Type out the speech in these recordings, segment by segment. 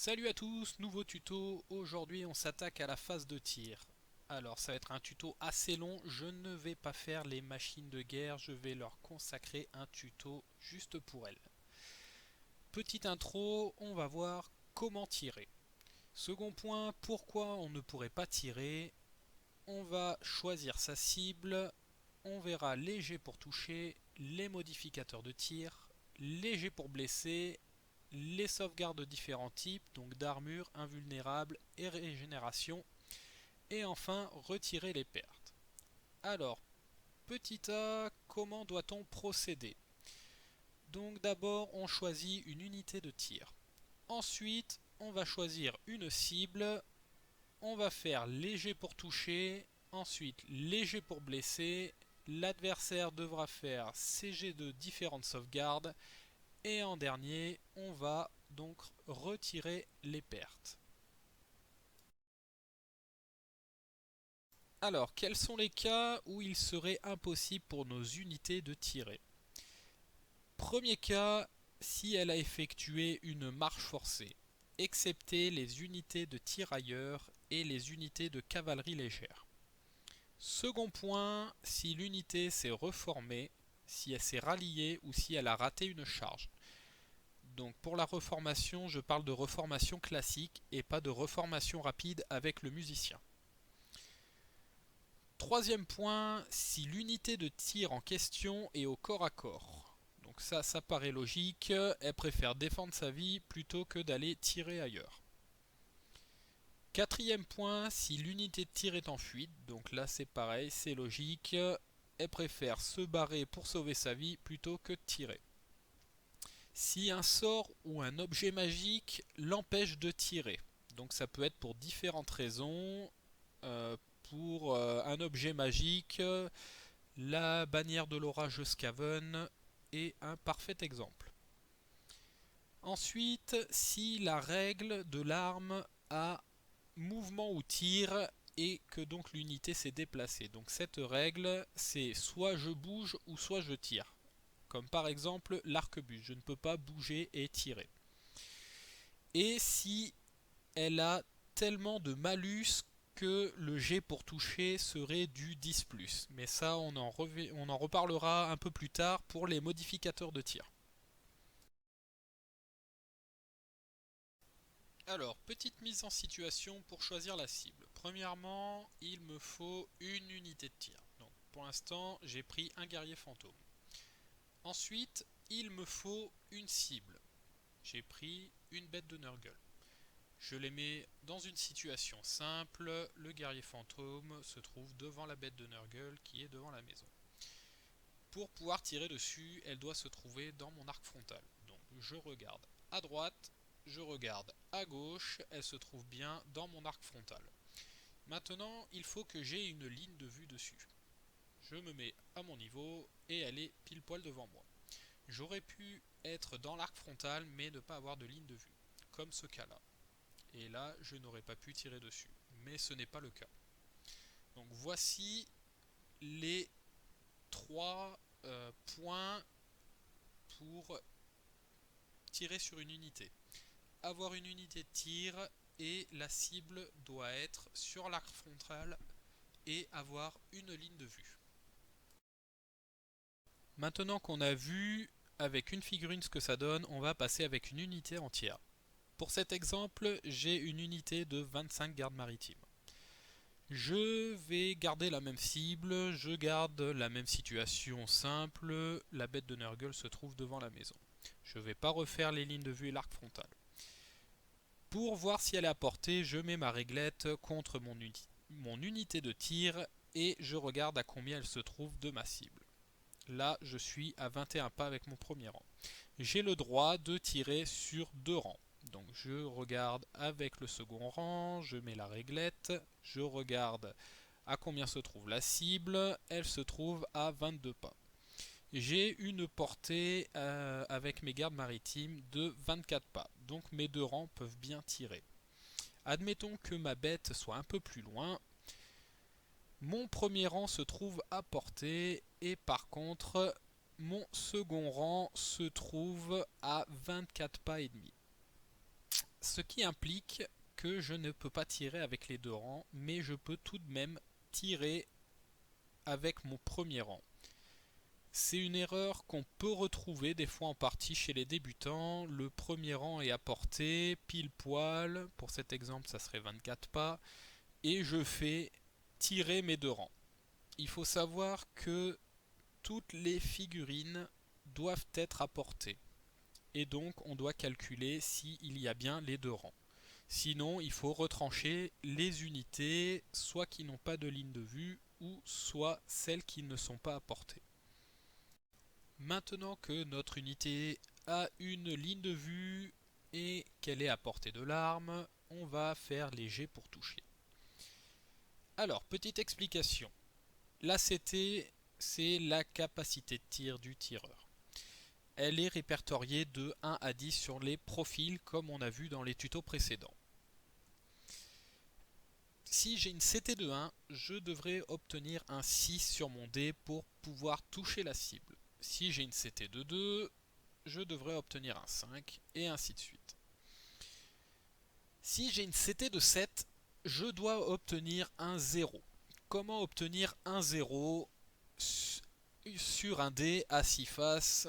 Salut à tous, nouveau tuto. Aujourd'hui on s'attaque à la phase de tir. Alors ça va être un tuto assez long, je ne vais pas faire les machines de guerre, je vais leur consacrer un tuto juste pour elles. Petite intro, on va voir comment tirer. Second point, pourquoi on ne pourrait pas tirer. On va choisir sa cible, on verra léger pour toucher, les modificateurs de tir, léger pour blesser, les sauvegardes de différents types, donc d'armure, invulnérable et régénération, et enfin retirer les pertes. Alors, petit A, comment doit-on procéder? Donc d'abord on choisit une unité de tir. Ensuite on va choisir une cible, on va faire léger pour toucher, ensuite léger pour blesser, l'adversaire devra faire CG de différentes sauvegardes, et en dernier, on va donc retirer les pertes. Alors, quels sont les cas où il serait impossible pour nos unités de tirer? Premier cas, si elle a effectué une marche forcée, excepté les unités de tirailleurs et les unités de cavalerie légère. Second point, si l'unité s'est reformée, si elle s'est ralliée ou si elle a raté une charge. Donc pour la reformation, je parle de reformation classique et pas de reformation rapide avec le musicien. Troisième point, si l'unité de tir en question est au corps à corps. Donc ça paraît logique, elle préfère défendre sa vie plutôt que d'aller tirer ailleurs. Quatrième point, si l'unité de tir est en fuite, donc là c'est pareil, c'est logique, elle préfère se barrer pour sauver sa vie plutôt que de tirer. Si un sort ou un objet magique l'empêche de tirer, donc ça peut être pour différentes raisons. Pour un objet magique, la bannière de l'orage Skaven est un parfait exemple. Ensuite, si la règle de l'arme a mouvement ou tir et que donc l'unité s'est déplacée. Donc cette règle, c'est soit je bouge ou soit je tire. Comme par exemple l'arquebuse, je ne peux pas bouger et tirer. Et si elle a tellement de malus que le jet pour toucher serait du 10+. Mais ça, on en reparlera un peu plus tard pour les modificateurs de tir. Alors, petite mise en situation pour choisir la cible. Premièrement, il me faut une unité de tir. Donc, pour l'instant, j'ai pris un guerrier fantôme. Ensuite, il me faut une cible. J'ai pris une bête de Nurgle. Je les mets dans une situation simple, le guerrier fantôme se trouve devant la bête de Nurgle qui est devant la maison. Pour pouvoir tirer dessus, elle doit se trouver dans mon arc frontal. Donc je regarde à droite, je regarde à gauche, elle se trouve bien dans mon arc frontal. Maintenant, il faut que j'ai une ligne de vue dessus. Je me mets à mon niveau et elle est pile poil devant moi. J'aurais pu être dans l'arc frontal mais ne pas avoir de ligne de vue, comme ce cas-là. Et là, je n'aurais pas pu tirer dessus. Mais ce n'est pas le cas. Donc voici les trois points pour tirer sur une unité. Avoir une unité de tir et la cible doit être sur l'arc frontal et avoir une ligne de vue. Maintenant qu'on a vu avec une figurine ce que ça donne, on va passer avec une unité entière. Pour cet exemple, j'ai une unité de 25 gardes maritimes. Je vais garder la même cible, je garde la même situation simple, la bête de Nurgle se trouve devant la maison. Je ne vais pas refaire les lignes de vue et l'arc frontal. Pour voir si elle est à portée, je mets ma réglette contre mon unité de tir et je regarde à combien elle se trouve de ma cible. Là, je suis à 21 pas avec mon premier rang. J'ai le droit de tirer sur 2 rangs. Donc je regarde avec le second rang, je mets la réglette, je regarde à combien se trouve la cible, elle se trouve à 22 pas. J'ai une portée avec mes gardes maritimes de 24 pas, donc mes 2 rangs peuvent bien tirer. Admettons que ma bête soit un peu plus loin, mon premier rang se trouve à portée et par contre mon second rang se trouve à 24 pas et demi. Ce qui implique que je ne peux pas tirer avec les deux rangs, mais je peux tout de même tirer avec mon premier rang. C'est une erreur qu'on peut retrouver des fois en partie chez les débutants. Le premier rang est à portée, pile poil, pour cet exemple ça serait 24 pas, et je fais tirer mes deux rangs. Il faut savoir que toutes les figurines doivent être à portée, et donc on doit calculer s'il y a bien les deux rangs. Sinon, il faut retrancher les unités, soit qui n'ont pas de ligne de vue, ou soit celles qui ne sont pas à portée. Maintenant que notre unité a une ligne de vue et qu'elle est à portée de l'arme, on va faire les jets pour toucher. Alors, petite explication. L'ACT, c'est la capacité de tir du tireur. Elle est répertoriée de 1 à 10 sur les profils, comme on a vu dans les tutos précédents. Si j'ai une CT de 1, je devrais obtenir un 6 sur mon dé pour pouvoir toucher la cible. Si j'ai une CT de 2, je devrais obtenir un 5, et ainsi de suite. Si j'ai une CT de 7, je dois obtenir un 0. Comment obtenir un 0 sur un dé à 6 faces?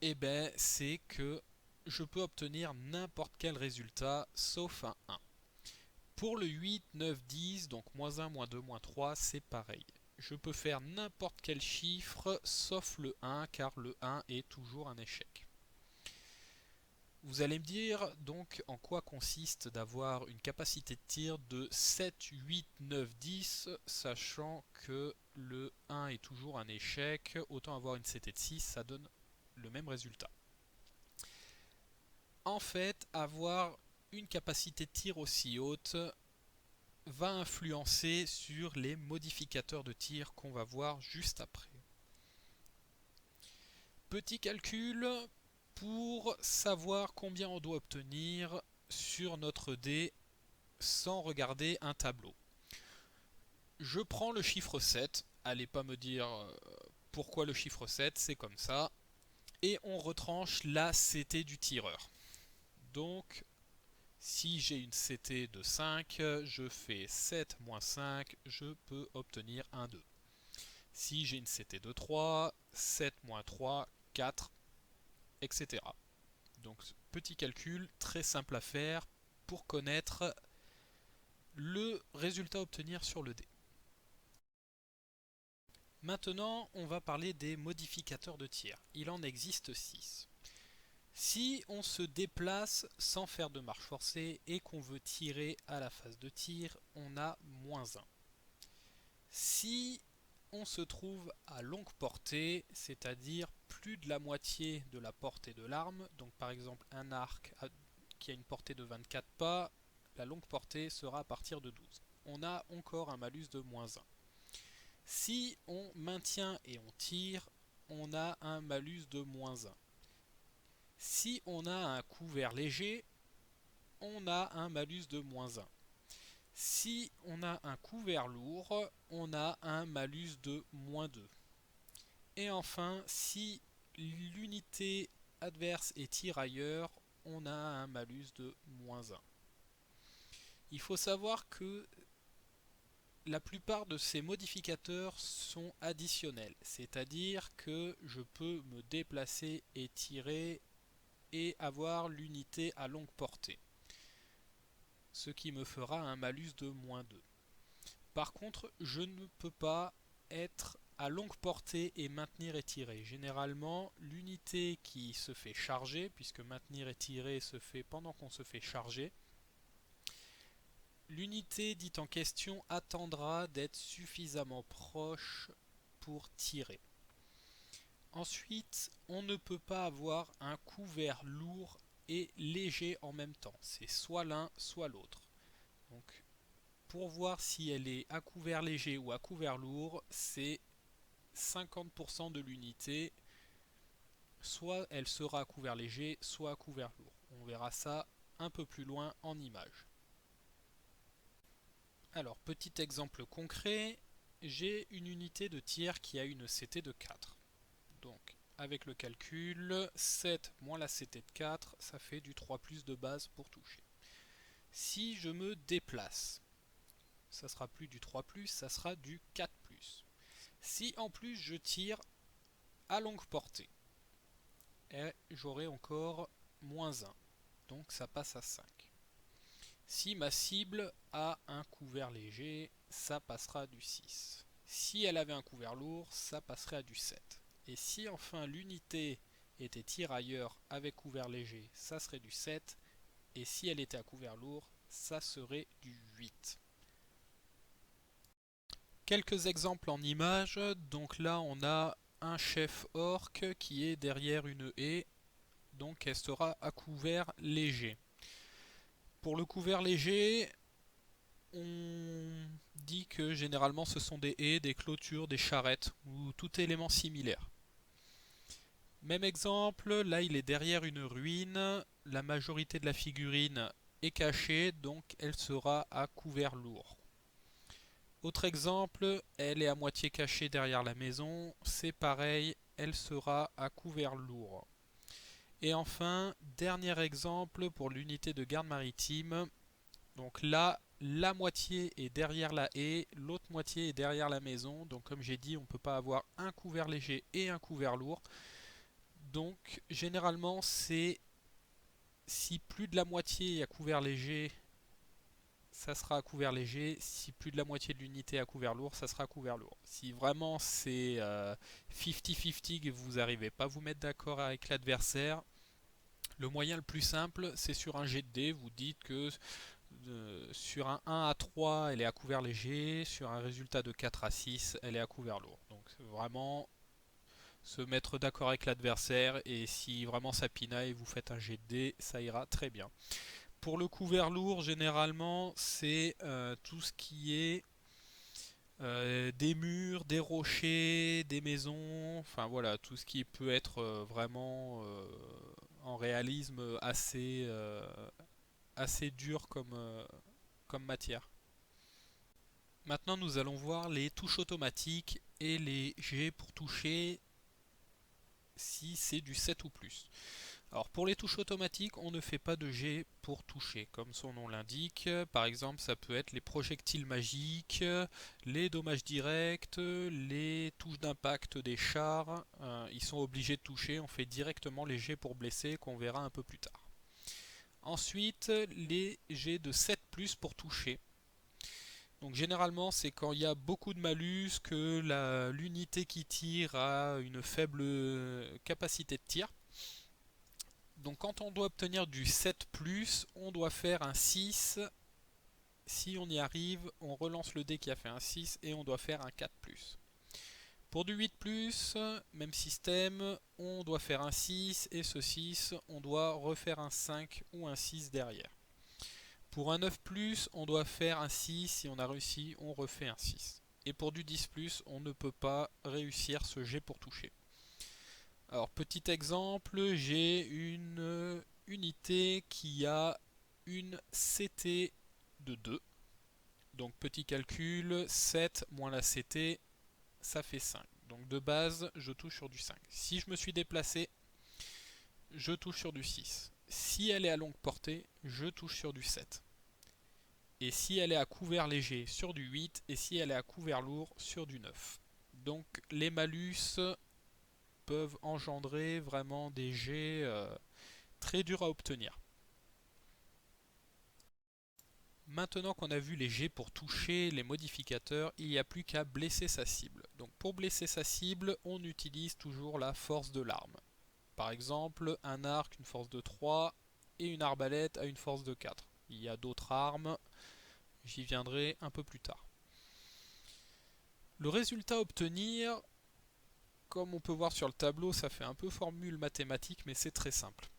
Eh bien, c'est que je peux obtenir n'importe quel résultat sauf un 1. Pour le 8, 9, 10, donc -1, -2, -3, c'est pareil. Je peux faire n'importe quel chiffre sauf le 1, car le 1 est toujours un échec. Vous allez me dire donc en quoi consiste d'avoir une capacité de tir de 7, 8, 9, 10, sachant que le 1 est toujours un échec, autant avoir une CT de 6, ça donne le même résultat. En fait, avoir une capacité de tir aussi haute va influencer sur les modificateurs de tir qu'on va voir juste après. Petit calcul pour savoir combien on doit obtenir sur notre dé sans regarder un tableau. Je prends le chiffre 7, allez pas me dire pourquoi le chiffre 7, c'est comme ça, et on retranche la CT du tireur. Donc si j'ai une CT de 5, je fais 7 moins 5, je peux obtenir un 2. Si j'ai une CT de 3, 7 moins 3, 4, etc. Donc petit calcul très simple à faire pour connaître le résultat à obtenir sur le dé. Maintenant, on va parler des modificateurs de tir. Il en existe 6. Si on se déplace sans faire de marche forcée et qu'on veut tirer à la phase de tir, on a -1. Si on se trouve à longue portée, c'est-à-dire plus de la moitié de la portée de l'arme, donc par exemple un arc qui a une portée de 24 pas, la longue portée sera à partir de 12. On a encore un malus de -1. Si on maintient et on tire, on a un malus de -1. Si on a un couvert léger, on a un malus de -1. Si on a un couvert lourd, on a un malus de -2. Et enfin, si l'unité adverse est tirailleur, on a un malus de -1. Il faut savoir que la plupart de ces modificateurs sont additionnels, c'est-à-dire que je peux me déplacer et tirer et avoir l'unité à longue portée, ce qui me fera un malus de -2. Par contre, je ne peux pas être à longue portée et maintenir et tirer. Généralement, l'unité qui se fait charger, puisque maintenir et tirer se fait pendant qu'on se fait charger, l'unité dite en question attendra d'être suffisamment proche pour tirer. Ensuite, on ne peut pas avoir un couvert lourd et léger en même temps. C'est soit l'un, soit l'autre. Donc, pour voir si elle est à couvert léger ou à couvert lourd, c'est 50% de l'unité. Soit elle sera à couvert léger, soit à couvert lourd. On verra ça un peu plus loin en image. Alors, petit exemple concret, j'ai une unité de tir qui a une CT de 4. Donc, avec le calcul, 7 moins la CT de 4, ça fait du 3 plus de base pour toucher. Si je me déplace, ça sera plus du 3 plus, ça sera du 4 plus. Si en plus je tire à longue portée, j'aurai encore moins 1, donc ça passe à 5. Si ma cible a un couvert léger, ça passera du 6. Si elle avait un couvert lourd, ça passerait à du 7. Et si enfin l'unité était tirailleur avec couvert léger, ça serait du 7. Et si elle était à couvert lourd, ça serait du 8. Quelques exemples en images. Donc là, on a un chef orc qui est derrière une haie. Donc elle sera à couvert léger. Pour le couvert léger, on dit que généralement ce sont des haies, des clôtures, des charrettes ou tout élément similaire. Même exemple, là il est derrière une ruine, la majorité de la figurine est cachée, donc elle sera à couvert lourd. Autre exemple, elle est à moitié cachée derrière la maison, c'est pareil, elle sera à couvert lourd. Et enfin, dernier exemple pour l'unité de garde maritime, donc là, la moitié est derrière la haie, l'autre moitié est derrière la maison, donc comme j'ai dit, on ne peut pas avoir un couvert léger et un couvert lourd. Donc généralement c'est si plus de la moitié est à couvert léger, ça sera à couvert léger. Si plus de la moitié de l'unité est à couvert lourd, ça sera à couvert lourd. Si vraiment c'est 50-50 que vous n'arrivez pas à vous mettre d'accord avec l'adversaire, le moyen le plus simple c'est sur un jet de dés. Vous dites que sur un 1 à 3 elle est à couvert léger, sur un résultat de 4 à 6 elle est à couvert lourd. Donc vraiment se mettre d'accord avec l'adversaire, et si vraiment ça pinaille, vous faites un jet de dés, ça ira très bien. Pour le couvert lourd, généralement, c'est tout ce qui est des murs, des rochers, des maisons, enfin voilà, tout ce qui peut être vraiment en réalisme assez dur comme matière. Maintenant, nous allons voir les touches automatiques et les jets pour toucher si c'est du 7 ou plus. Alors pour les touches automatiques, on ne fait pas de jet pour toucher, comme son nom l'indique. Par exemple, ça peut être les projectiles magiques, les dommages directs, les touches d'impact des chars. Ils sont obligés de toucher, on fait directement les jets pour blesser qu'on verra un peu plus tard. Ensuite, les jets de 7+ pour toucher. Donc généralement c'est quand il y a beaucoup de malus, que l'unité qui tire a une faible capacité de tir. Donc quand on doit obtenir du 7+, on doit faire un 6. Si on y arrive, on relance le dé qui a fait un 6 et on doit faire un 4+. Pour du 8+, même système, on doit faire un 6 et ce 6, on doit refaire un 5 ou un 6 derrière. Pour un 9+, on doit faire un 6, si on a réussi, on refait un 6. Et pour du 10+, on ne peut pas réussir ce jet pour toucher. Alors petit exemple, j'ai une unité qui a une CT de 2. Donc petit calcul, 7 moins la CT, ça fait 5. Donc de base, je touche sur du 5. Si je me suis déplacé, je touche sur du 6. Si elle est à longue portée, je touche sur du 7. Et si elle est à couvert léger, sur du 8. Et si elle est à couvert lourd, sur du 9. Donc les malus peuvent engendrer vraiment des jets très durs à obtenir. Maintenant qu'on a vu les jets pour toucher les modificateurs, il n'y a plus qu'à blesser sa cible. Donc pour blesser sa cible, on utilise toujours la force de l'arme. Par exemple, un arc, une force de 3, et une arbalète à une force de 4. Il y a d'autres armes, j'y viendrai un peu plus tard. Le résultat à obtenir, comme on peut voir sur le tableau, ça fait un peu formule mathématique, mais c'est très simple.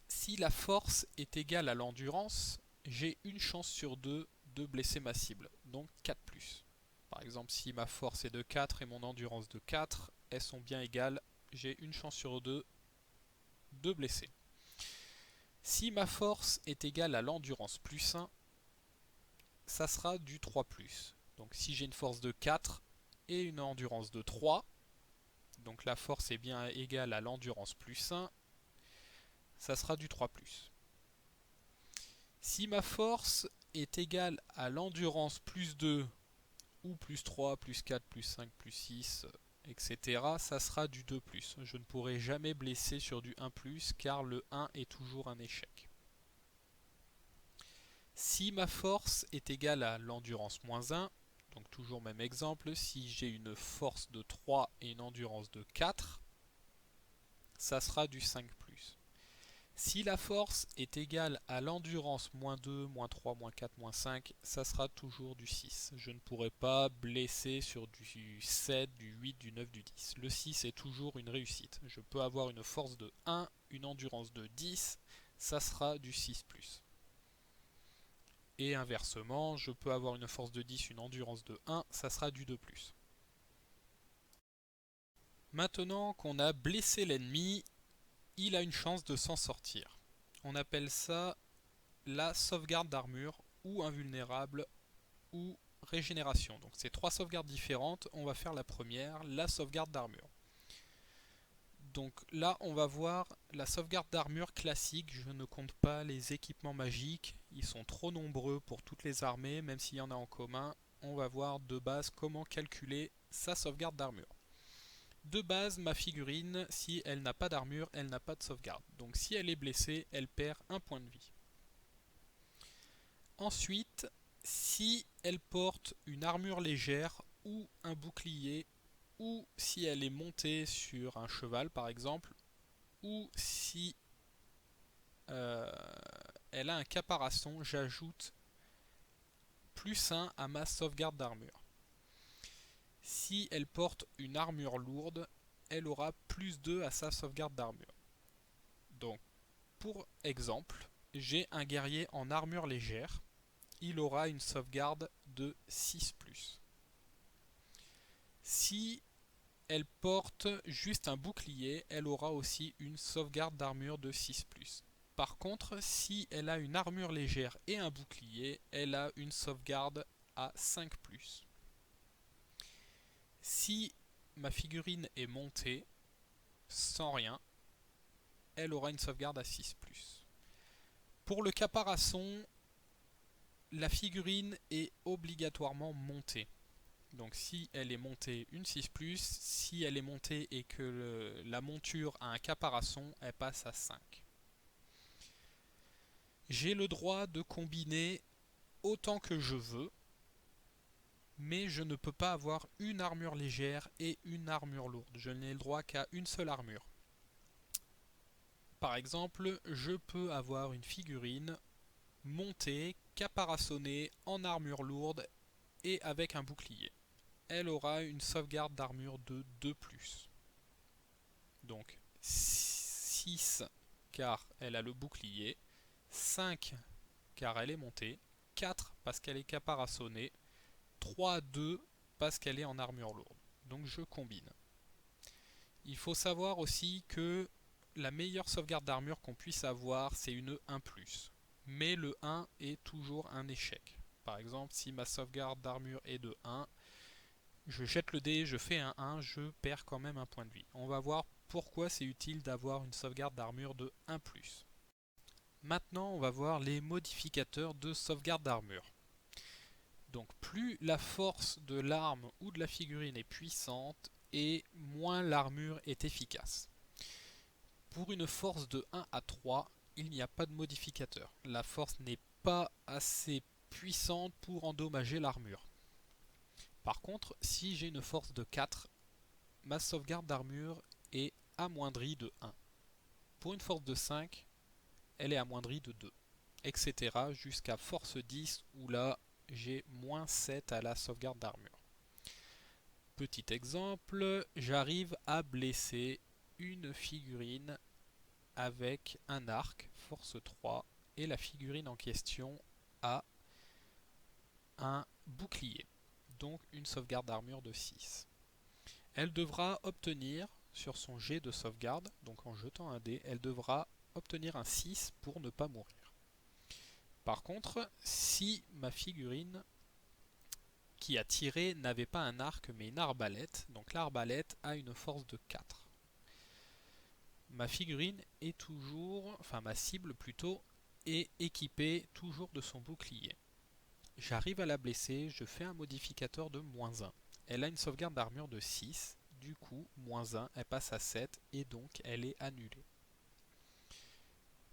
Si la force est égale à l'endurance, j'ai une chance sur 2 de blesser ma cible, donc 4+. Par exemple, si ma force est de 4 et mon endurance de 4, elles sont bien égales, j'ai une chance sur 2 de blesser. Si ma force est égale à l'endurance plus 1, ça sera du 3+. Donc si j'ai une force de 4 et une endurance de 3, donc la force est bien égale à l'endurance plus 1, ça sera du 3+. Si ma force est égale à l'endurance plus 2, ou plus 3, plus 4, plus 5, plus 6, etc., ça sera du 2+. Je ne pourrai jamais blesser sur du 1+, car le 1 est toujours un échec. Si ma force est égale à l'endurance moins 1, donc toujours même exemple, si j'ai une force de 3 et une endurance de 4, ça sera du 5+. Si la force est égale à l'endurance moins 2, moins 3, moins 4, moins 5, ça sera toujours du 6. Je ne pourrai pas blesser sur du 7, du 8, du 9, du 10. Le 6 est toujours une réussite. Je peux avoir une force de 1, une endurance de 10, ça sera du 6+. Et inversement, je peux avoir une force de 10, une endurance de 1, ça sera du 2+. Maintenant qu'on a blessé l'ennemi, il a une chance de s'en sortir. On appelle ça la sauvegarde d'armure, ou invulnérable, ou régénération. Donc c'est 3 sauvegardes différentes. On va faire la première, la sauvegarde d'armure. Donc là, on va voir la sauvegarde d'armure classique. Je ne compte pas les équipements magiques. Ils sont trop nombreux pour toutes les armées, même s'il y en a en commun. On va voir de base comment calculer sa sauvegarde d'armure. De base, ma figurine, si elle n'a pas d'armure, elle n'a pas de sauvegarde. Donc si elle est blessée, elle perd un point de vie. Ensuite, si elle porte une armure légère ou un bouclier, ou si elle est montée sur un cheval par exemple, ou si elle a un caparaçon, j'ajoute +1 à ma sauvegarde d'armure. Si elle porte une armure lourde, elle aura +2 à sa sauvegarde d'armure. Donc, pour exemple, j'ai un guerrier en armure légère, il aura une sauvegarde de 6+. Si elle porte juste un bouclier, elle aura aussi une sauvegarde d'armure de 6+. Par contre, si elle a une armure légère et un bouclier, elle a une sauvegarde à 5+. Si ma figurine est montée sans rien, elle aura une sauvegarde à 6+. Pour le caparaçon, la figurine est obligatoirement montée. Donc si elle est montée, une 6+, si elle est montée et que la monture a un caparaçon, elle passe à 5. J'ai le droit de combiner autant que je veux, mais je ne peux pas avoir une armure légère et une armure lourde. Je n'ai le droit qu'à une seule armure. Par exemple, je peux avoir une figurine montée, caparaçonnée, en armure lourde et avec un bouclier. Elle aura une sauvegarde d'armure de 2+. Donc 6 car elle a le bouclier, 5 car elle est montée, 4 parce qu'elle est caparaçonnée, 3, 2 parce qu'elle est en armure lourde. Donc je combine. Il faut savoir aussi que la meilleure sauvegarde d'armure qu'on puisse avoir, c'est une 1+. Mais le 1 est toujours un échec. Par exemple, si ma sauvegarde d'armure est de 1, je jette le dé, je fais un 1, je perds quand même un point de vie. On va voir pourquoi c'est utile d'avoir une sauvegarde d'armure de 1+. Maintenant, on va voir les modificateurs de sauvegarde d'armure. Donc plus la force de l'arme ou de la figurine est puissante, et moins l'armure est efficace. Pour une force de 1 à 3, il n'y a pas de modificateur. La force n'est pas assez puissante pour endommager l'armure. Par contre, si j'ai une force de 4, ma sauvegarde d'armure est amoindrie de 1. Pour une force de 5, elle est amoindrie de 2, etc. jusqu'à force 10 où là j'ai moins 7 à la sauvegarde d'armure. Petit exemple, j'arrive à blesser une figurine avec un arc, force 3, et la figurine en question a un bouclier, donc une sauvegarde d'armure de 6. Elle devra obtenir sur son jet de sauvegarde, donc en jetant un dé, elle devra obtenir un 6 pour ne pas mourir. Par contre, si ma figurine qui a tiré n'avait pas un arc mais une arbalète, donc l'arbalète a une force de 4. Ma figurine est toujours, enfin ma cible plutôt, est équipée toujours de son bouclier. J'arrive à la blesser, je fais un modificateur de -1. Elle a une sauvegarde d'armure de 6, du coup, -1, elle passe à 7 et donc elle est annulée.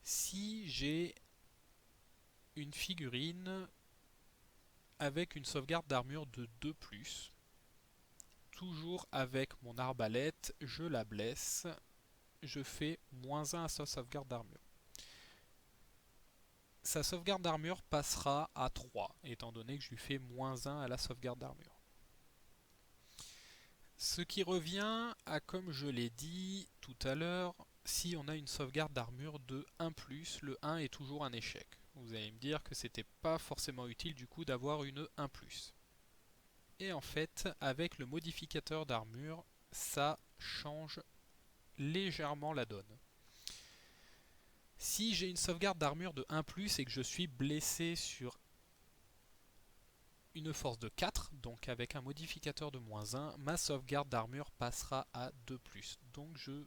Si j'ai une figurine avec une sauvegarde d'armure de 2+, toujours avec mon arbalète, je la blesse, je fais -1 à sa sauvegarde d'armure. Sa sauvegarde d'armure passera à 3, étant donné que je lui fais -1 à la sauvegarde d'armure. Ce qui revient à, comme je l'ai dit tout à l'heure, si on a une sauvegarde d'armure de 1+, le 1 est toujours un échec. Vous allez me dire que c'était pas forcément utile du coup d'avoir une 1+. Et en fait, avec le modificateur d'armure, ça change légèrement la donne. Si j'ai une sauvegarde d'armure de 1+, et que je suis blessé sur une force de 4, donc avec un modificateur de -1, ma sauvegarde d'armure passera à 2+. Donc je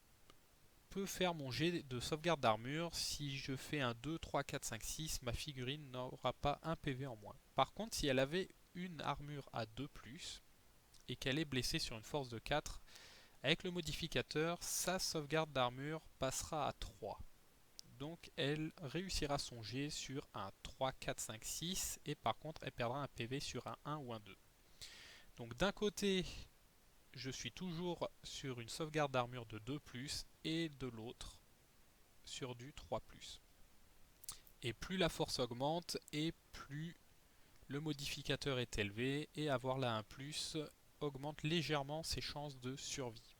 peux faire mon jet de sauvegarde d'armure. Si je fais un 2, 3, 4, 5, 6, ma figurine n'aura pas un PV en moins. Par contre, si elle avait une armure à 2+, et qu'elle est blessée sur une force de 4, avec le modificateur, sa sauvegarde d'armure passera à 3. Donc elle réussira son jet sur un 3, 4, 5, 6 et par contre elle perdra un PV sur un 1 ou un 2. Donc d'un côté je suis toujours sur une sauvegarde d'armure de 2+, et de l'autre sur du 3+. Et plus la force augmente et plus le modificateur est élevé, et avoir la 1+, augmente légèrement ses chances de survie.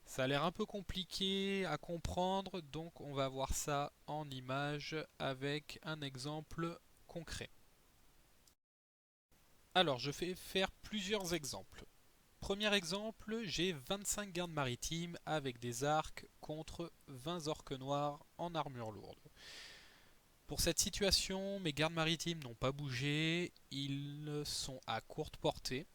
Ça a l'air un peu compliqué à comprendre, donc on va voir ça en image avec un exemple concret. Alors je vais faire plusieurs exemples. Premier exemple, j'ai 25 gardes maritimes avec des arcs contre 20 orques noirs en armure lourde. Pour cette situation, mes gardes maritimes n'ont pas bougé, ils sont à courte portée.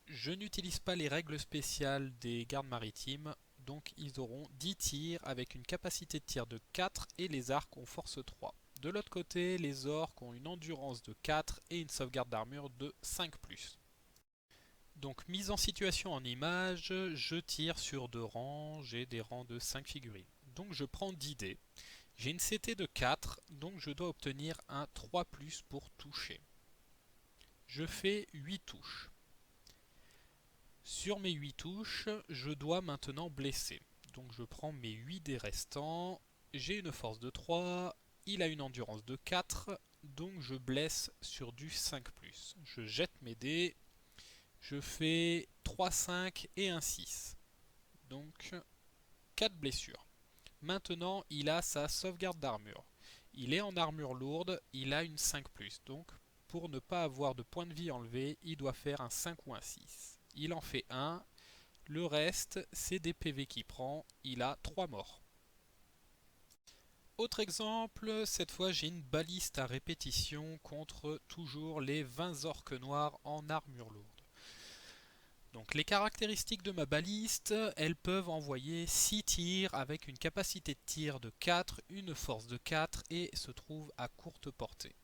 Je n'utilise pas les règles spéciales des gardes maritimes, donc ils auront 10 tirs avec une capacité de tir de 4 et les arcs ont force 3. De l'autre côté, les orques ont une endurance de 4 et une sauvegarde d'armure de 5+. Donc mise en situation en image, je tire sur 2 rangs, j'ai des rangs de 5 figurines. Donc je prends 10 dés. J'ai une CT de 4, donc je dois obtenir un 3+ pour toucher. Je fais 8 touches. Sur mes 8 touches, je dois maintenant blesser. Donc je prends mes 8 dés restants, j'ai une force de 3, il a une endurance de 4, donc je blesse sur du 5+. Je jette mes dés, je fais 3, 5 et un 6. Donc 4 blessures. Maintenant, il a sa sauvegarde d'armure. Il est en armure lourde, il a une 5+. Donc, pour ne pas avoir de points de vie enlevés, il doit faire un 5 ou un 6. Il en fait un. Le reste, c'est des PV qu'il prend. Il a 3 morts. Autre exemple, cette fois j'ai une baliste à répétition contre toujours les 20 orques noirs en armure lourde. Donc les caractéristiques de ma baliste, elles peuvent envoyer 6 tirs avec une capacité de tir de 4, une force de 4 et se trouvent à courte portée.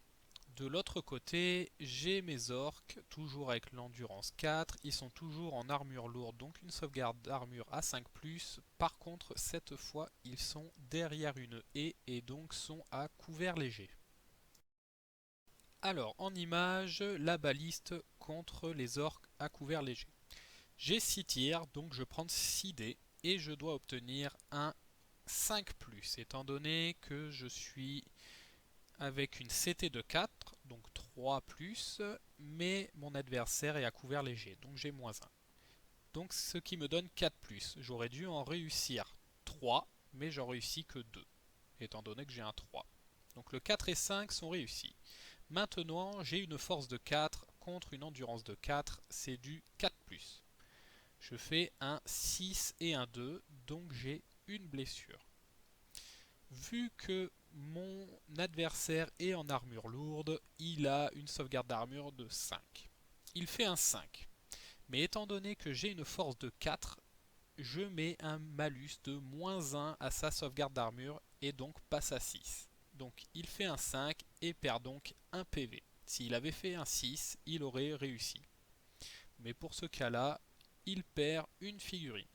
De l'autre côté, j'ai mes orques, toujours avec l'endurance 4, ils sont toujours en armure lourde, donc une sauvegarde d'armure à 5+, par contre cette fois ils sont derrière une haie et donc sont à couvert léger. Alors en image, la baliste contre les orques à couvert léger. J'ai 6 tirs, donc je prends 6 dés et je dois obtenir un 5+, étant donné que je suis avec une CT de 4, donc 3+, mais mon adversaire est à couvert léger, donc j'ai -1. Donc ce qui me donne 4+. J'aurais dû en réussir 3, mais j'en réussis que 2, étant donné que j'ai un 3. Donc le 4 et 5 sont réussis. Maintenant, j'ai une force de 4 contre une endurance de 4, c'est du 4+. Je fais un 6 et un 2, donc j'ai une blessure. Vu que mon adversaire est en armure lourde, il a une sauvegarde d'armure de 5. il fait un 5. Mais étant donné que j'ai une force de 4, je mets un malus de -1 à sa sauvegarde d'armure et donc passe à 6. Donc il fait un 5 et perd donc un PV. S'il avait fait un 6, il aurait réussi. Mais pour ce cas-là, il perd une figurine.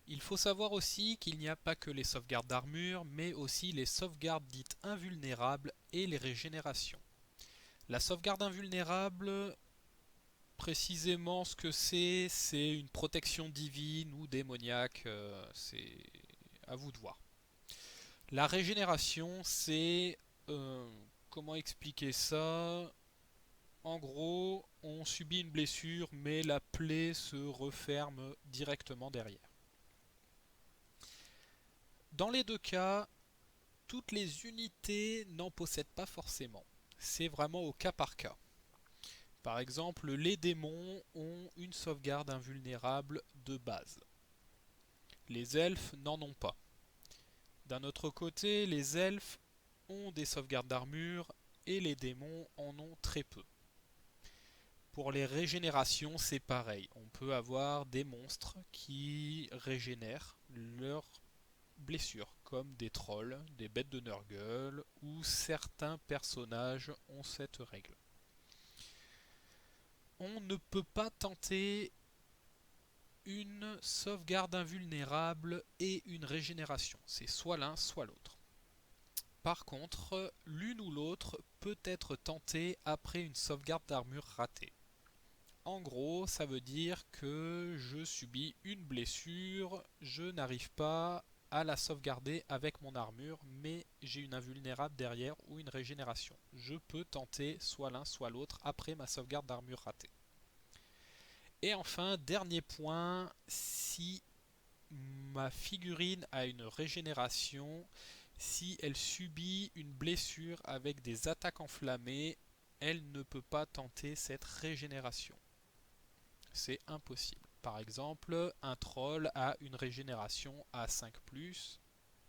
Il faut savoir aussi qu'il n'y a pas que les sauvegardes d'armure, mais aussi les sauvegardes dites invulnérables et les régénérations. La sauvegarde invulnérable, précisément ce que c'est une protection divine ou démoniaque, c'est à vous de voir. La régénération, c'est... comment expliquer ça? En gros, on subit une blessure, mais la plaie se referme directement derrière. Dans les deux cas, toutes les unités n'en possèdent pas forcément. C'est vraiment au cas par cas. Par exemple, les démons ont une sauvegarde invulnérable de base. Les elfes n'en ont pas. D'un autre côté, les elfes ont des sauvegardes d'armure et les démons en ont très peu. Pour les régénérations, c'est pareil. On peut avoir des monstres qui régénèrent leurs blessures, comme des trolls, des bêtes de Nurgle, ou certains personnages ont cette règle. On ne peut pas tenter une sauvegarde invulnérable et une régénération. C'est soit l'un, soit l'autre. Par contre, l'une ou l'autre peut être tentée après une sauvegarde d'armure ratée. En gros, ça veut dire que je subis une blessure, je n'arrive pas à la sauvegarder avec mon armure, mais j'ai une invulnérable derrière ou une régénération. Je peux tenter soit l'un soit l'autre après ma sauvegarde d'armure ratée. Et enfin, dernier point, si ma figurine a une régénération, si elle subit une blessure avec des attaques enflammées, elle ne peut pas tenter cette régénération. C'est impossible. Par exemple, un troll a une régénération à 5+,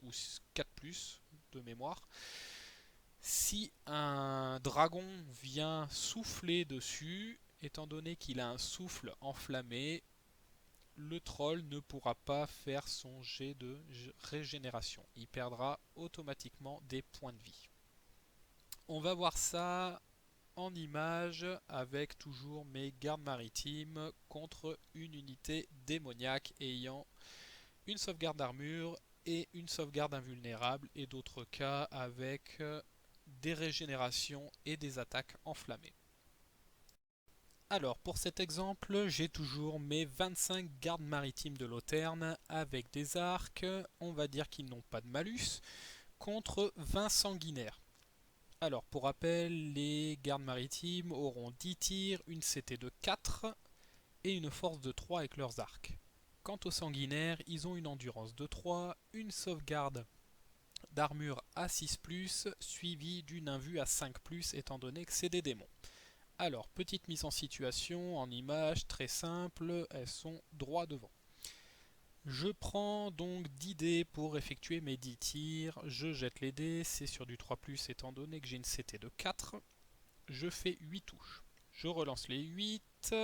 ou 4+, de mémoire. Si un dragon vient souffler dessus, étant donné qu'il a un souffle enflammé, le troll ne pourra pas faire son jet de régénération. Il perdra automatiquement des points de vie. On va voir ça en image avec toujours mes gardes maritimes contre une unité démoniaque ayant une sauvegarde d'armure et une sauvegarde invulnérable, et d'autres cas avec des régénérations et des attaques enflammées. Alors pour cet exemple, j'ai toujours mes 25 gardes maritimes de Lothern avec des arcs, on va dire qu'ils n'ont pas de malus, contre 20 sanguinaires. Alors pour rappel, les gardes maritimes auront 10 tirs, une CT de 4 et une force de 3 avec leurs arcs. Quant aux sanguinaires, ils ont une endurance de 3, une sauvegarde d'armure à 6+, suivie d'une invue à 5+, étant donné que c'est des démons. Alors, petite mise en situation, en image, très simple, elles sont droit devant. Je prends donc 10 dés pour effectuer mes 10 tirs, je jette les dés, c'est sur du 3+, étant donné que j'ai une CT de 4. Je fais 8 touches. Je relance les 8,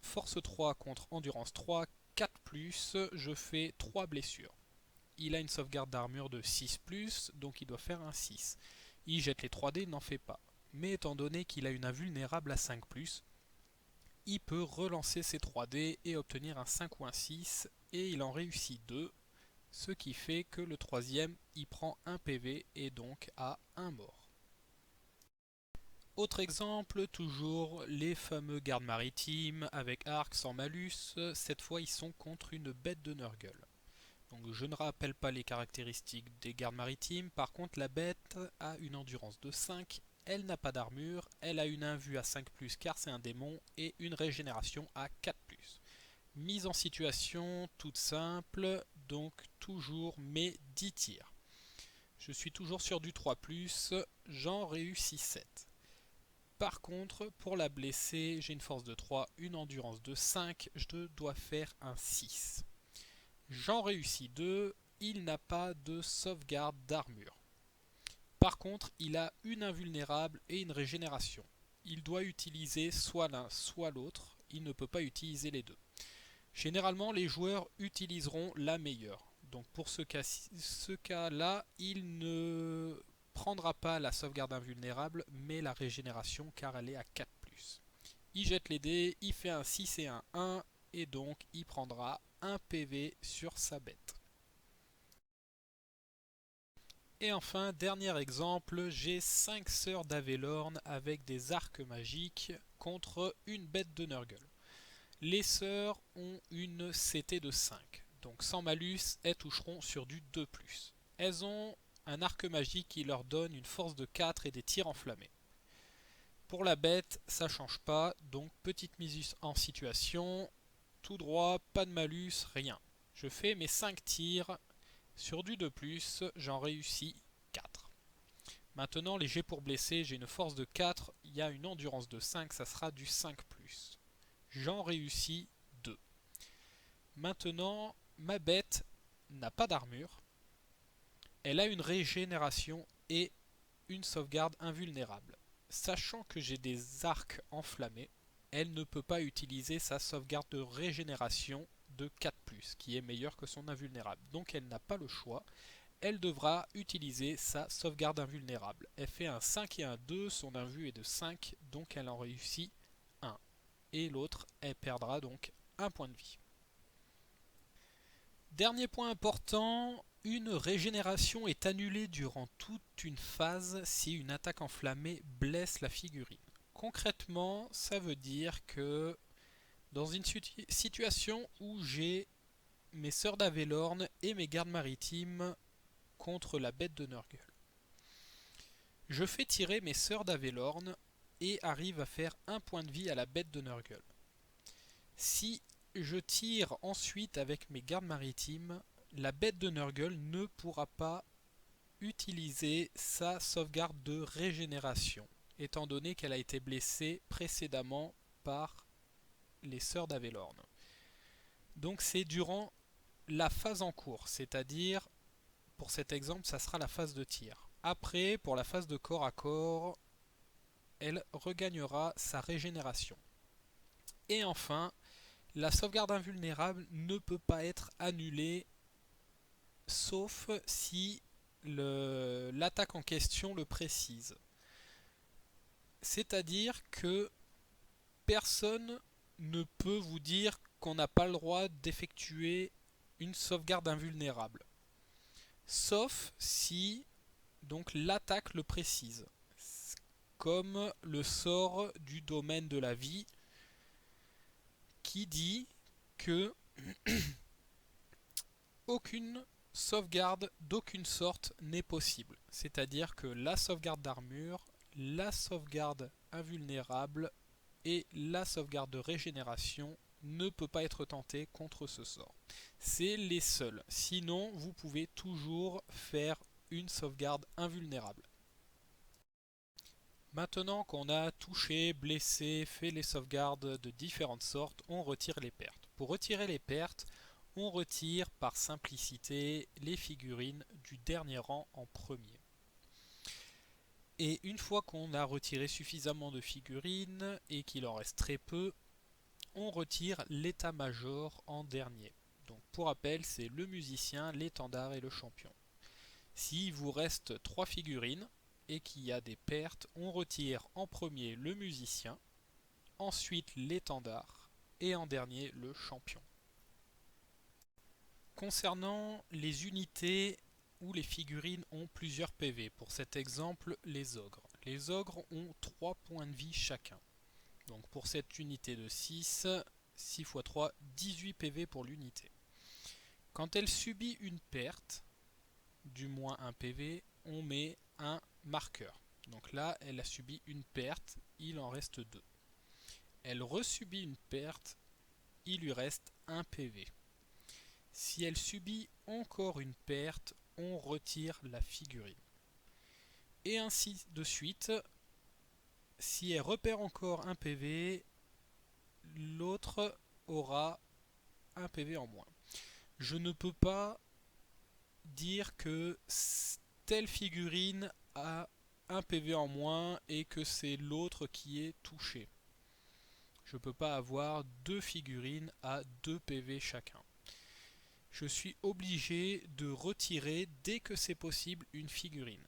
force 3 contre endurance 3, 4+, je fais 3 blessures. Il a une sauvegarde d'armure de 6+, donc il doit faire un 6. Il jette les 3 dés, il n'en fait pas. Mais étant donné qu'il a une invulnérable à 5+, il peut relancer ses 3 dés et obtenir un 5 ou un 6, et il en réussit 2, ce qui fait que le troisième, il prend 1 PV et donc a 1 mort. Autre exemple, toujours les fameux gardes maritimes avec arc sans malus, cette fois ils sont contre une bête de Nurgle. Donc je ne rappelle pas les caractéristiques des gardes maritimes, par contre la bête a une endurance de 5, elle n'a pas d'armure, elle a une invue à 5+, car c'est un démon, et une régénération à 4+. Mise en situation toute simple, donc toujours mes 10 tirs. Je suis toujours sur du 3+, j'en réussis 7. Par contre, pour la blesser, j'ai une force de 3, une endurance de 5, je dois faire un 6. J'en réussis 2, il n'a pas de sauvegarde d'armure. Par contre, il a une invulnérable et une régénération. Il doit utiliser soit l'un, soit l'autre. Il ne peut pas utiliser les deux. Généralement, les joueurs utiliseront la meilleure. Donc pour ce cas-là, il ne prendra pas la sauvegarde invulnérable, mais la régénération, car elle est à 4+. Il jette les dés, il fait un 6 et un 1, et donc il prendra 1 PV sur sa bête. Et enfin, dernier exemple, j'ai 5 sœurs d'Avelorn avec des arcs magiques contre une bête de Nurgle. Les sœurs ont une CT de 5, donc sans malus, elles toucheront sur du 2+. Elles ont un arc magique qui leur donne une force de 4 et des tirs enflammés. Pour la bête, ça change pas, donc petite mise en situation, tout droit, pas de malus, rien. Je fais mes 5 tirs, sur du 2+, j'en réussis 4. Maintenant, les jets pour blesser, j'ai une force de 4, il y a une endurance de 5, ça sera du 5+. J'en réussis 2. Maintenant, ma bête n'a pas d'armure, elle a une régénération et une sauvegarde invulnérable. Sachant que j'ai des arcs enflammés, elle ne peut pas utiliser sa sauvegarde de régénération de 4+, qui est meilleure que son invulnérable. Donc elle n'a pas le choix, elle devra utiliser sa sauvegarde invulnérable. Elle fait un 5 et un 2, son invu est de 5, donc elle en réussit 1. Et l'autre, elle perdra donc un point de vie. Dernier point important, une régénération est annulée durant toute une phase si une attaque enflammée blesse la figurine. Concrètement, ça veut dire que dans une situation où j'ai mes sœurs d'Avelorn et mes gardes maritimes contre la bête de Nurgle, je fais tirer mes sœurs d'Avelorn et arrive à faire un point de vie à la bête de Nurgle. Si je tire ensuite avec mes gardes maritimes, la bête de Nurgle ne pourra pas utiliser sa sauvegarde de régénération, étant donné qu'elle a été blessée précédemment par les sœurs d'Avelorn. Donc c'est durant la phase en cours, c'est-à-dire, pour cet exemple, ça sera la phase de tir. Après, pour la phase de corps à corps, elle regagnera sa régénération. Et enfin, la sauvegarde invulnérable ne peut pas être annulée sauf si l'attaque en question le précise. C'est-à-dire que personne ne peut vous dire qu'on n'a pas le droit d'effectuer une sauvegarde invulnérable. Sauf si donc l'attaque le précise. Comme le sort du domaine de la vie qui dit que aucune sauvegarde d'aucune sorte n'est possible. C'est-à-dire que la sauvegarde d'armure, la sauvegarde invulnérable et la sauvegarde de régénération ne peut pas être tentée contre ce sort. C'est les seuls. Sinon, vous pouvez toujours faire une sauvegarde invulnérable. Maintenant qu'on a touché, blessé, fait les sauvegardes de différentes sortes, on retire les pertes. Pour retirer les pertes, on retire par simplicité les figurines du dernier rang en premier. Et une fois qu'on a retiré suffisamment de figurines et qu'il en reste très peu, on retire l'état-major en dernier. Donc pour rappel, c'est le musicien, l'étendard et le champion. S'il vous reste 3 figurines et qu'il y a des pertes, on retire en premier le musicien, ensuite l'étendard et en dernier le champion. Concernant les unités où les figurines ont plusieurs PV, pour cet exemple les ogres. Les ogres ont 3 points de vie chacun. Donc pour cette unité de 6, 6 x 3, 18 PV pour l'unité. Quand elle subit une perte, du moins 1 PV, on met un marqueur. Donc là, elle a subi une perte, il en reste 2. Elle resubit une perte, il lui reste 1 PV. Si elle subit encore une perte, on retire la figurine. Et ainsi de suite. Si elle repère encore un PV, l'autre aura un PV en moins. Je ne peux pas dire que telle figurine a un PV en moins et que c'est l'autre qui est touché. Je ne peux pas avoir deux figurines à 2 PV chacun. Je suis obligé de retirer dès que c'est possible une figurine.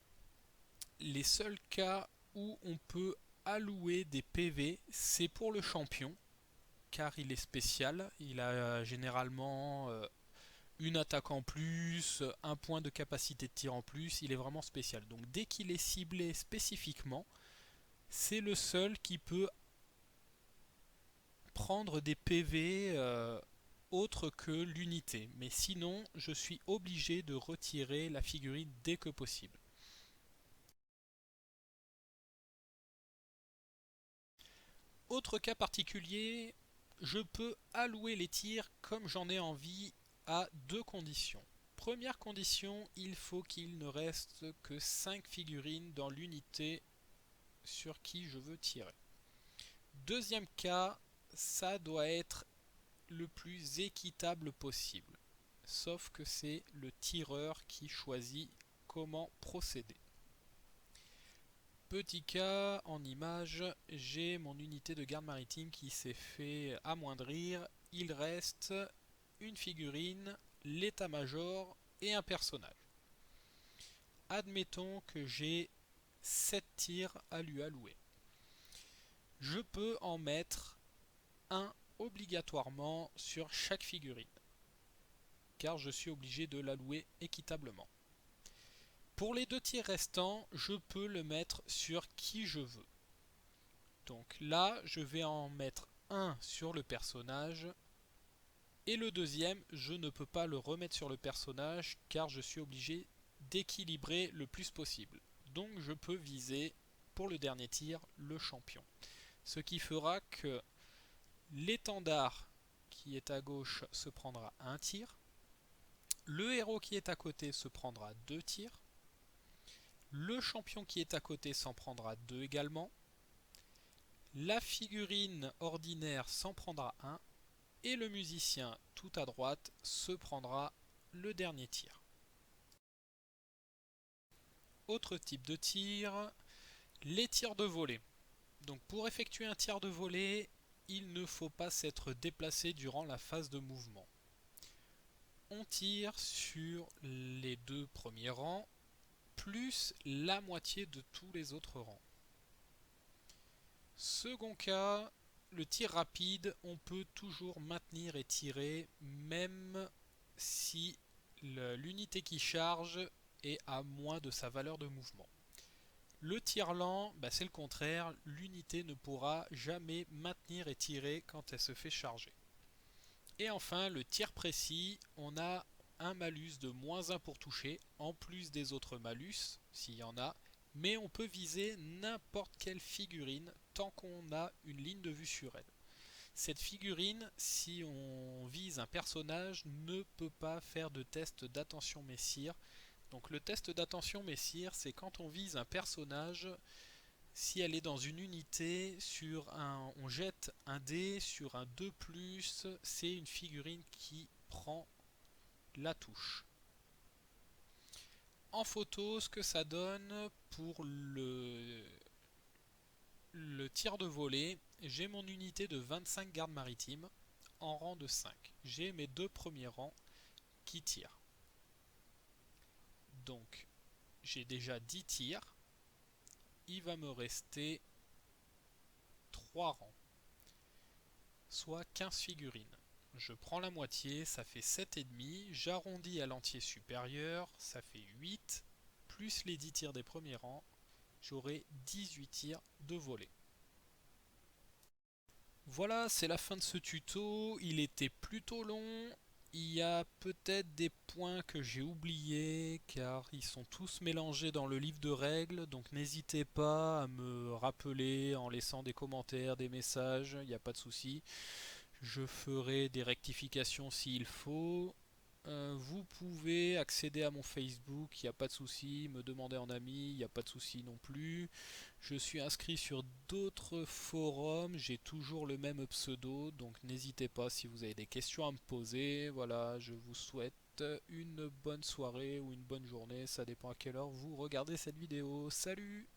Les seuls cas où on peut allouer des PV, c'est pour le champion, car il est spécial. Il a généralement une attaque en plus, un point de capacité de tir en plus. Il est vraiment spécial. Donc dès qu'il est ciblé spécifiquement, c'est le seul qui peut prendre des PV autres que l'unité. Mais sinon, je suis obligé de retirer la figurine dès que possible. Autre cas particulier, je peux allouer les tirs comme j'en ai envie à deux conditions. Première condition, il faut qu'il ne reste que 5 figurines dans l'unité sur qui je veux tirer. Deuxième cas, ça doit être le plus équitable possible. Sauf que c'est le tireur qui choisit comment procéder. Petit cas en image, j'ai mon unité de garde maritime qui s'est fait amoindrir. Il reste une figurine, l'état-major et un personnage. Admettons que j'ai 7 tirs à lui allouer. Je peux en mettre un obligatoirement sur chaque figurine, car je suis obligé de l'allouer équitablement. Pour les 2 tirs restants, je peux le mettre sur qui je veux. Donc là, je vais en mettre un sur le personnage, et le deuxième, je ne peux pas le remettre sur le personnage, car je suis obligé d'équilibrer le plus possible. Donc je peux viser, pour le dernier tir, le champion. Ce qui fera que l'étendard qui est à gauche se prendra un tir, le héros qui est à côté se prendra 2 tirs, le champion qui est à côté s'en prendra 2 également, la figurine ordinaire s'en prendra 1, et le musicien tout à droite se prendra le dernier tir. Autre type de tir, les tirs de volée. Donc pour effectuer un tir de volée, il ne faut pas s'être déplacé durant la phase de mouvement. On tire sur les 2 premiers rangs, plus la moitié de tous les autres rangs. Second cas, le tir rapide, on peut toujours maintenir et tirer même si l'unité qui charge est à moins de sa valeur de mouvement. Le tir lent, c'est le contraire, l'unité ne pourra jamais maintenir et tirer quand elle se fait charger. Et enfin, le tir précis, on a un malus de -1 pour toucher, en plus des autres malus, s'il y en a, mais on peut viser n'importe quelle figurine tant qu'on a une ligne de vue sur elle. Cette figurine, si on vise un personnage, ne peut pas faire de test d'attention messire. Donc le test d'attention messire, c'est quand on vise un personnage, si elle est dans une unité, on jette un dé sur un 2+, c'est une figurine qui prend la touche. En photo, ce que ça donne pour le tir de volée, j'ai mon unité de 25 gardes maritimes en rang de 5. J'ai mes 2 premiers rangs qui tirent. Donc j'ai déjà 10 tirs. Il va me rester 3 rangs, soit 15 figurines. Je prends la moitié, ça fait 7,5. J'arrondis à l'entier supérieur, ça fait 8. Plus les 10 tirs des premiers rangs, j'aurai 18 tirs de volée. Voilà, c'est la fin de ce tuto. Il était plutôt long. Il y a peut-être des points que j'ai oubliés car ils sont tous mélangés dans le livre de règles. Donc n'hésitez pas à me rappeler en laissant des commentaires, des messages. Il n'y a pas de souci. Je ferai des rectifications s'il faut. Vous pouvez accéder à mon Facebook, il n'y a pas de souci, me demander en ami, il n'y a pas de souci non plus. Je suis inscrit sur d'autres forums, j'ai toujours le même pseudo, donc n'hésitez pas si vous avez des questions à me poser. Voilà, je vous souhaite une bonne soirée ou une bonne journée, ça dépend à quelle heure vous regardez cette vidéo. Salut!